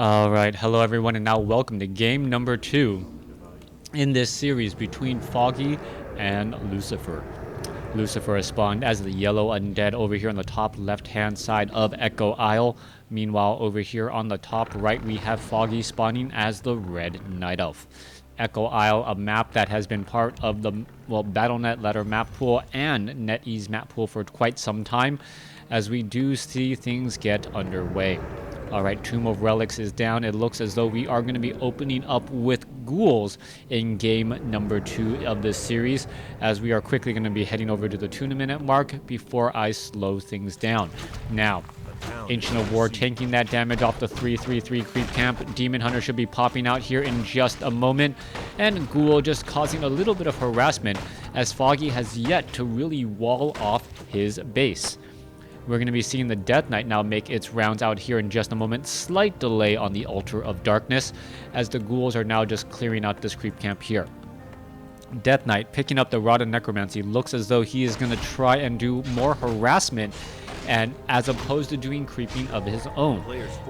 Alright, hello everyone, and now welcome to game number 2 in this series between Foggy and Lucifer. Lucifer has spawned as the yellow undead over here on the top left-hand side of Echo Isle. Meanwhile, over here on the top right, we have Foggy spawning as the red night elf. Echo Isle, a map that has been part of the BattleNet ladder map pool and NetEase map pool for quite some time, as we do see things get underway. Alright, Tomb of Relics is down. It looks as though we are going to be opening up with ghouls in game number 2 of this series, as we are quickly going to be heading over to the 2-minute mark before I slow things down. Now, Ancient of War tanking that damage off the 333 creep camp. Demon Hunter should be popping out here in just a moment, and Ghoul just causing a little bit of harassment, as Foggy has yet to really wall off his base. We're going to be seeing the Death Knight now make its rounds out here in just a moment. Slight delay on the Altar of Darkness, as the ghouls are now just clearing out this creep camp here. Death Knight picking up the Rod of Necromancy. Looks as though he is going to try and do more harassment, and as opposed to doing creeping of his own.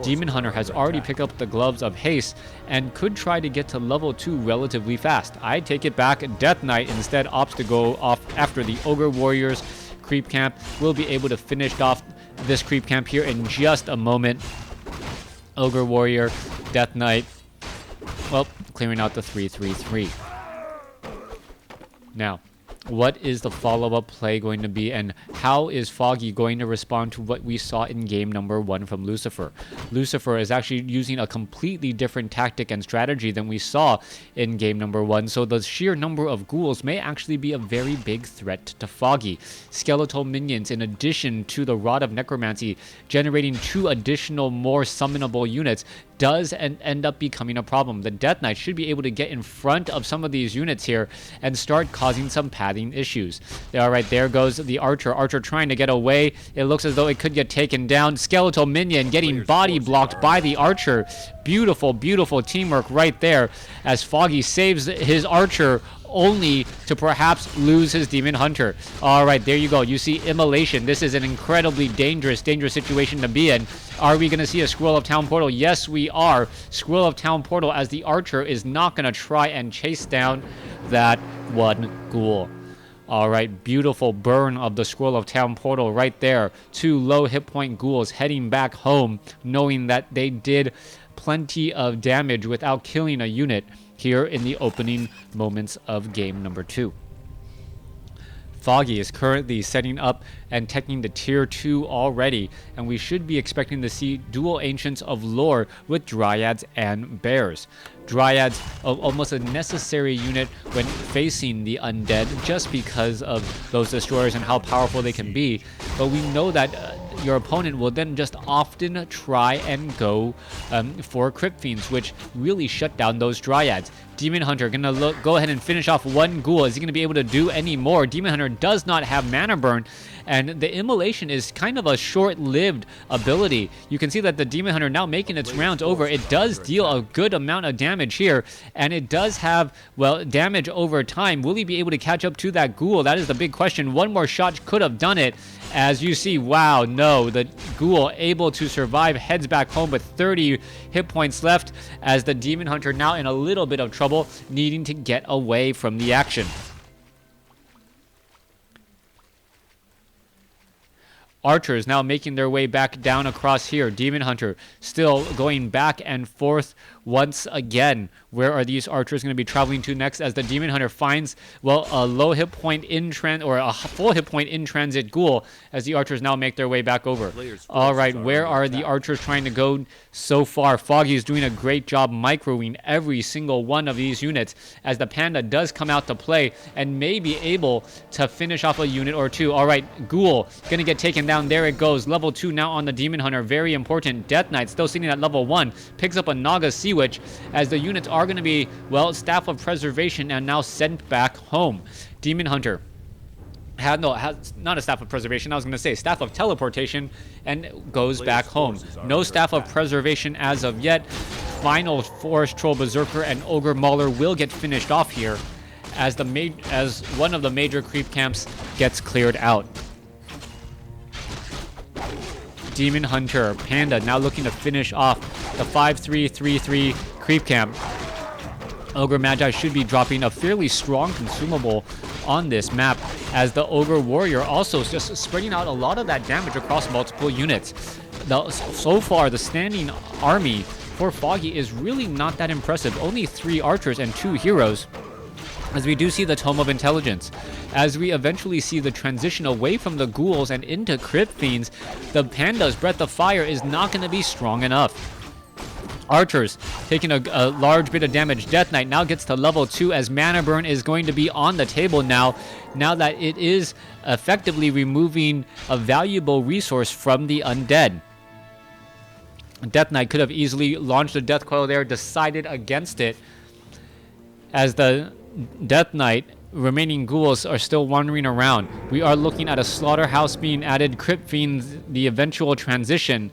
Demon Hunter has already picked up the Gloves of Haste and could try to get to level 2 relatively fast. I take it back. Death Knight instead opts to go off after the Ogre Warriors creep camp. We'll be able to finish off this creep camp here in just a moment. Ogre Warrior, Death Knight, well, clearing out the 333. Now, what is the follow-up play going to be, and how is Foggy going to respond to what we saw in game number 1 from Lucifer? Lucifer is actually using a completely different tactic and strategy than we saw in game number 1, so the sheer number of ghouls may actually be a very big threat to Foggy. Skeletal minions, in addition to the Rod of Necromancy, generating 2 additional more summonable units, does end up becoming a problem. The Death Knight should be able to get in front of some of these units here and start causing some padding issues. Alright, there goes the Archer. Archer trying to get away. It looks as though it could get taken down. Skeletal minion getting body blocked by the Archer. Beautiful, beautiful teamwork right there, as Foggy saves his Archer only to perhaps lose his Demon Hunter. Alright, there you go. You see Immolation. This is an incredibly dangerous situation to be in. Are we going to see a Scroll of Town Portal? Yes, we are. Scroll of Town Portal, as the Archer is not going to try and chase down that one ghoul. Alright, beautiful burn of the Scroll of Town Portal right there. 2 low hit point ghouls heading back home, knowing that they did plenty of damage without killing a unit here in the opening moments of game number 2. Foggy is currently setting up and teching the tier 2 already, and we should be expecting to see dual Ancients of Lore with Dryads and Bears. Dryads, almost a necessary unit when facing the Undead, just because of those destroyers and how powerful they can be, but we know that your opponent will then just often try and go for Crypt Fiends, which really shut down those Dryads. Demon Hunter gonna go ahead and finish off one ghoul. Is he gonna be able to do any more? Demon Hunter does not have mana burn, and the Immolation is kind of a short-lived ability. You can see that the Demon Hunter now making its rounds over. It does deal a good amount of damage here, and it does have, well, damage over time. Will he be able to catch up to that ghoul? That is the big question. One more shot could have done it. As you see, wow, no, the ghoul able to survive, heads back home with 30 hit points left, as the Demon Hunter now in a little bit of trouble, needing to get away from the action. Archers now making their way back down across here. Demon Hunter still going back and forth once again. Where are these archers going to be traveling to next, as the Demon Hunter finds, well, a low hit point in a full hit point in transit ghoul, as the archers now make their way back over. Alright, where are the archers trying to go so far? Foggy is doing a great job microing every single one of these units, as the Panda does come out to play and may be able to finish off a unit or 2. Alright, ghoul gonna get taken down. There it goes. Level 2 now on the Demon Hunter. Very important. Death Knight still sitting at level 1. Picks up a Naga Sea Witch, as the units are going to be, well, Staff of Preservation and now sent back home. Demon Hunter has not a Staff of Preservation. I was going to say Staff of Teleportation, and goes back home. No Staff of Preservation as of yet. Final Forest Troll Berserker and Ogre Mauler will get finished off here, as one of the major creep camps gets cleared out. Demon Hunter, Panda now looking to finish off the 5333 creep camp. Ogre Magi should be dropping a fairly strong consumable on this map, as the Ogre Warrior also is just spreading out a lot of that damage across multiple units. So far, the standing army for Foggy is really not that impressive. Only 3 archers and 2 heroes, as we do see the Tome of Intelligence. As we eventually see the transition away from the ghouls and into Crypt Fiends, the Panda's Breath of Fire is not going to be strong enough. Archers taking a large bit of damage. Death Knight now gets to level 2, as Mana Burn is going to be on the table now that it is effectively removing a valuable resource from the Undead. Death Knight could have easily launched a Death Coil there, decided against it, as the Death Knight remaining ghouls are still wandering around. We are looking at a Slaughterhouse being added, Crypt Fiends, the eventual transition,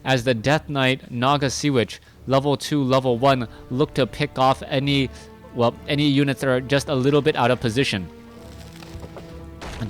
as the Death Knight, Naga Sea Witch, level 2, level 1, look to pick off any units that are just a little bit out of position.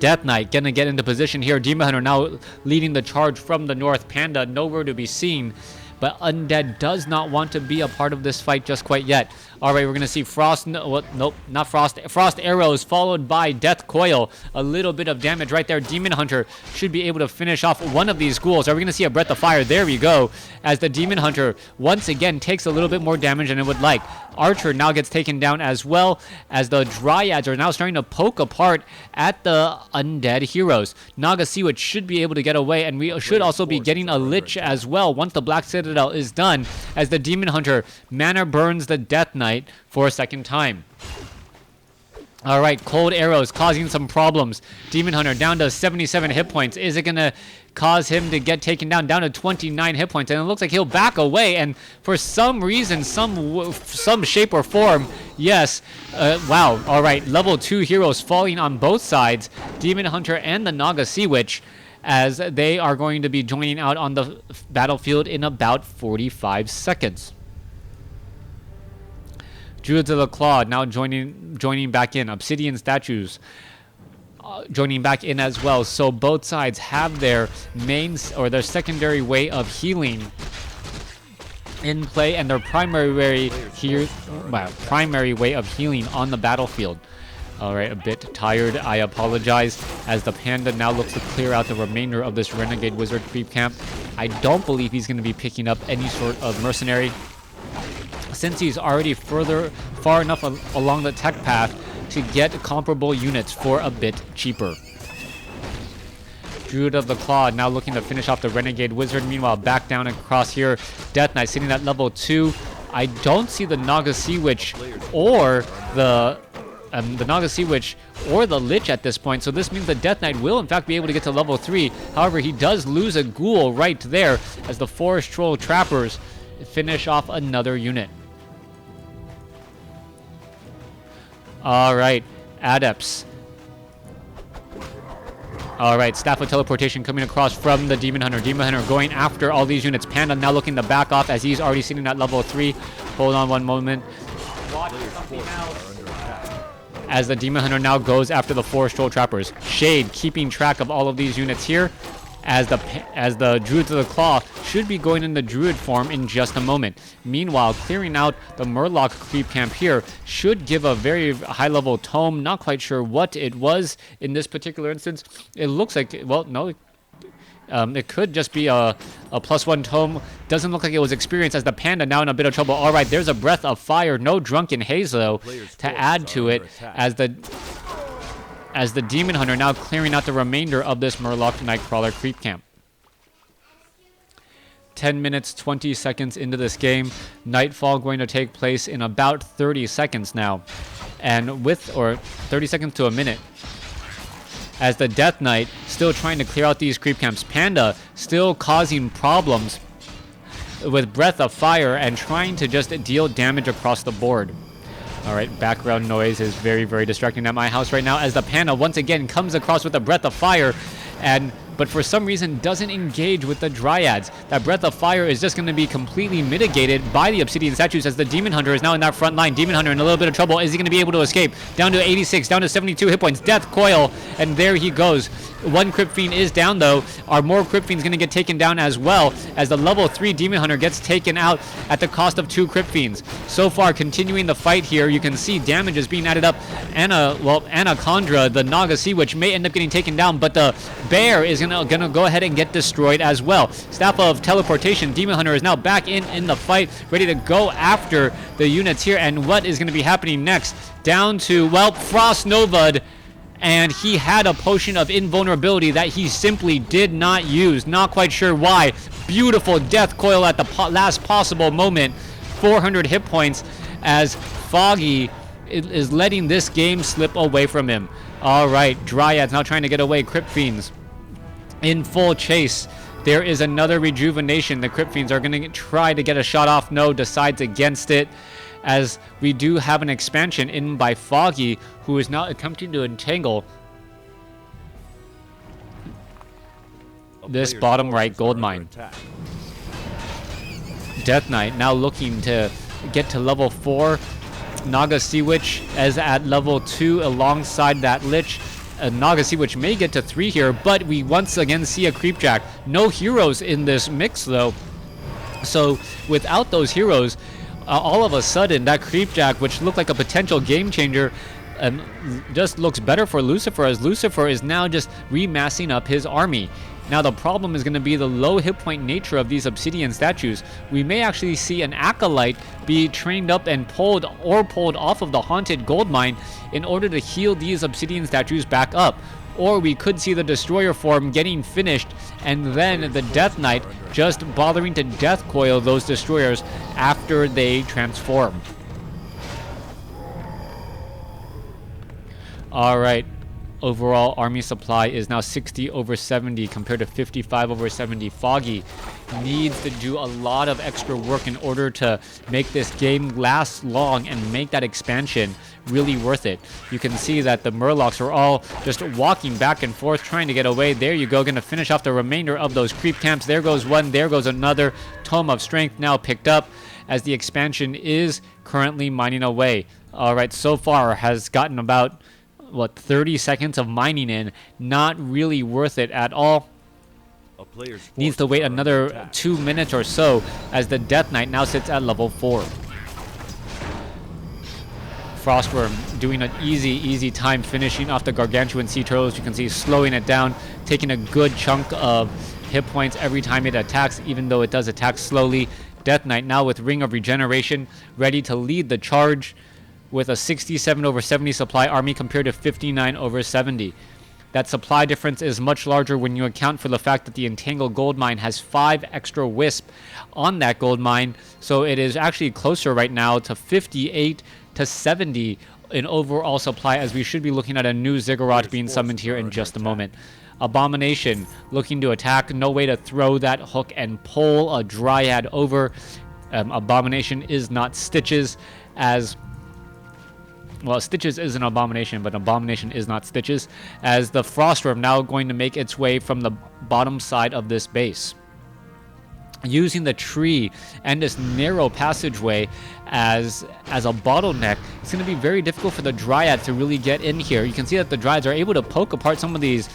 Death Knight gonna get into position here. Demon Hunter now leading the charge from the north. Panda nowhere to be seen, but Undead does not want to be a part of this fight just quite yet. All right, we're going to see Frost, nope, not Frost, Frost Arrows followed by Death Coil. A little bit of damage right there. Demon Hunter should be able to finish off one of these ghouls. Are we going to see a Breath of Fire? There we go, as the Demon Hunter once again takes a little bit more damage than it would like. Archer now gets taken down as well, as the Dryads are now starting to poke apart at the Undead heroes. Naga Sea Witch should be able to get away, and we should also be getting a Lich as well once the Black Citadel is done, as the Demon Hunter Mana Burns the Death Knight for a second time. All right, Cold Arrows causing some problems. Demon Hunter down to 77 hit points. Is it going to cause him to get taken down to 29 hit points? And it looks like he'll back away, and for some reason, some shape or form, yes, wow. All right, level 2 heroes falling on both sides, Demon Hunter and the Naga Sea Witch, as they are going to be joining out on the battlefield in about 45 seconds. Druids of the Claw now joining back in. Obsidian Statues joining back in as well. So both sides have their main or their secondary way of healing in play, and their primary way of healing on the battlefield. All right, a bit tired, I apologize, as the Panda now looks to clear out the remainder of this Renegade Wizard creep camp. I don't believe he's going to be picking up any sort of mercenary, since he's already far enough along the tech path to get comparable units for a bit cheaper. Druid of the Claw now looking to finish off the Renegade Wizard. Meanwhile, back down across here, Death Knight sitting at level 2. I don't see the Naga Sea Witch or the Naga Sea Witch or the Lich at this point, so this means the Death Knight will in fact be able to get to level 3. However, he does lose a ghoul right there, as the Forest Troll Trappers finish off another unit. All right, Adepts. All right, Staff of Teleportation coming across from the Demon Hunter. Demon Hunter going after all these units. Panda now looking to back off, as he's already sitting at level 3. Hold on one moment. As the Demon Hunter now goes after the Forest Troll Trappers. Shade keeping track of all of these units here, as the Druids of the Claw should be going in the Druid form in just a moment. Meanwhile, clearing out the Murloc creep camp here should give a very high-level tome. Not quite sure what it was in this particular instance. It looks like, well, no, it could just be a +1 tome. Doesn't look like it was experienced, as the Panda now in a bit of trouble. All right, there's a Breath of Fire. No Drunken Haze, though, to add to it, as the Demon Hunter now clearing out the remainder of this Murloc Nightcrawler creep camp. 10 minutes, 20 seconds into this game. Nightfall going to take place in about 30 seconds now. Or 30 seconds to a minute. As the Death Knight still trying to clear out these creep camps. Panda still causing problems with Breath of Fire and trying to just deal damage across the board. All right, background noise is very, very distracting at my house right now, as the Panda once again comes across with a Breath of Fire and but for some reason doesn't engage with the Dryads. That Breath of Fire is just going to be completely mitigated by the Obsidian Statues, as the Demon Hunter is now in that front line. Demon Hunter in a little bit of trouble. Is he going to be able to escape? Down to 86, down to 72 hit points. Death Coil, and there he goes. One Crypt Fiend is down, though. Are more Crypt Fiends going to get taken down as well, as the level 3 Demon Hunter gets taken out at the cost of 2 Crypt Fiends. So far, continuing the fight here, you can see damage is being added up. Anaconda, the Naga Sea Witch, may end up getting taken down, but the Bear is gonna go ahead and get destroyed as well. Staff of Teleportation, Demon Hunter is now back in the fight, ready to go after the units here. And what is going to be happening next? Down to, well, Frost Nova'd, and he had a potion of invulnerability that he simply did not use. Not quite sure why. Beautiful Death Coil at the last possible moment. 400 hit points, as Foggy is letting this game slip away from him. All right, Dryads now trying to get away. Crypt Fiends in full chase. There is another rejuvenation. The Crypt Fiends are going to try to get a shot off. No, decides against it, as we do have an expansion in by Foggy, who is now attempting to entangle this bottom right gold mine. Death Knight now looking to get to level 4. Naga Sea Witch as at level 2 alongside that Lich. Naga Sea Witch may get to 3 here, but we once again see a Creepjack. No heroes in this mix, though. So without those heroes, all of a sudden that Creepjack, which looked like a potential game changer, just looks better for Lucifer, as Lucifer is now just remassing up his army. Now the problem is going to be the low hit point nature of these Obsidian Statues. We may actually see an Acolyte be trained up and pulled off of the Haunted Gold Mine in order to heal these Obsidian Statues back up. Or we could see the Destroyer form getting finished, and then the Death Knight just bothering to Death Coil those Destroyers after they transform. Alright. Overall army supply is now 60 over 70 compared to 55 over 70. Foggy needs to do a lot of extra work in order to make this game last long and make that expansion really worth it. You can see that the Murlocs are all just walking back and forth trying to get away. There you go, going to finish off the remainder of those creep camps. There goes one, there goes another. Tome of Strength now picked up as the expansion is currently mining away. Alright, so far has gotten about 30 seconds of mining in. Not really worth it at all. Needs to wait another 2 minutes or so, as the Death Knight now sits at level 4. Frostworm doing an easy time finishing off the Gargantuan Sea Turtles. You can see slowing it down, taking a good chunk of hit points every time it attacks, even though it does attack slowly. Death Knight now with Ring of Regeneration, ready to lead the charge, with a 67 over 70 supply army compared to 59 over 70. That supply difference is much larger when you account for the fact that the Entangled Gold Mine has 5 extra Wisp on that gold mine, so it is actually closer right now to 58 to 70 in overall supply, as we should be looking at a new Ziggurat being summoned here in just a moment. Abomination looking to attack. No way to throw that hook and pull a Dryad over. Abomination is not Stitches, as well, Stitches is an Abomination, but Abomination is not Stitches, as the Frostworm now going to make its way from the bottom side of this base. Using the tree and this narrow passageway as a bottleneck, it's going to be very difficult for the Dryads to really get in here. You can see that the Dryads are able to poke apart some of these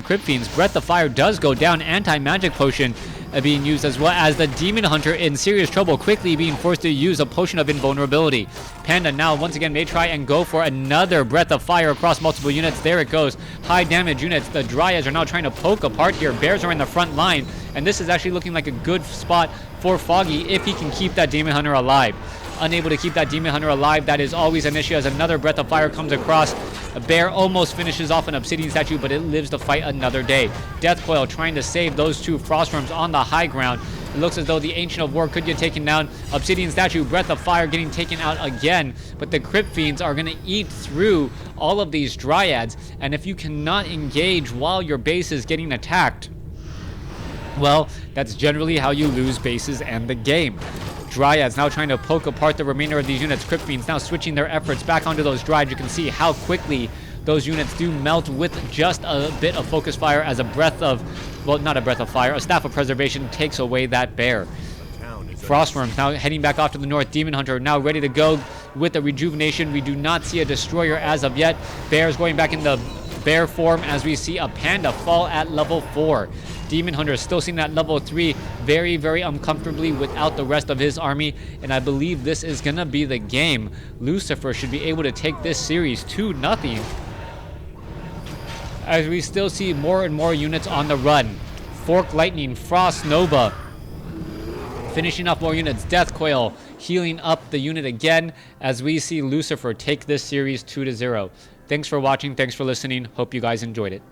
Crypt Fiends. Breath of Fire does go down. Anti-Magic Potion being used, as well as the Demon Hunter in serious trouble, quickly being forced to use a Potion of Invulnerability. Panda now once again may try and go for another Breath of Fire across multiple units. There it goes. High damage units. The Dryads are now trying to poke apart here. Bears are in the front line, and this is actually looking like a good spot for Foggy if he can keep that Demon Hunter alive. Unable to keep that Demon Hunter alive, that is always an issue, as another Breath of Fire comes across. A Bear almost finishes off an Obsidian Statue, but it lives to fight another day. Death Coil trying to save those 2 Frostworms on the high ground. It looks as though the Ancient of War could get taken down. Obsidian Statue, Breath of Fire getting taken out again, but the Crypt Fiends are going to eat through all of these Dryads, and if you cannot engage while your base is getting attacked, well, that's generally how you lose bases and the game. Dryads now trying to poke apart the remainder of these units. Crypt Fiends now switching their efforts back onto those Dryads. You can see how quickly those units do melt with just a bit of focus fire as a breath of, well, not a breath of fire, a staff of preservation takes away that bear. Frostworms now heading back off to the north. Demon Hunter now ready to go with the rejuvenation. We do not see a destroyer as of yet. Bears going back in the bear form as we see a panda fall at level 4. Demon Hunter still seeing that level 3 very, very uncomfortably without the rest of his army, and I believe this is going to be the game. Lucifer should be able to take this series 2-0 as we still see more and more units on the run. Fork Lightning, Frost Nova, finishing up more units. Death Coil healing up the unit again as we see Lucifer take this series 2-0. Thanks for watching. Thanks for listening. Hope you guys enjoyed it.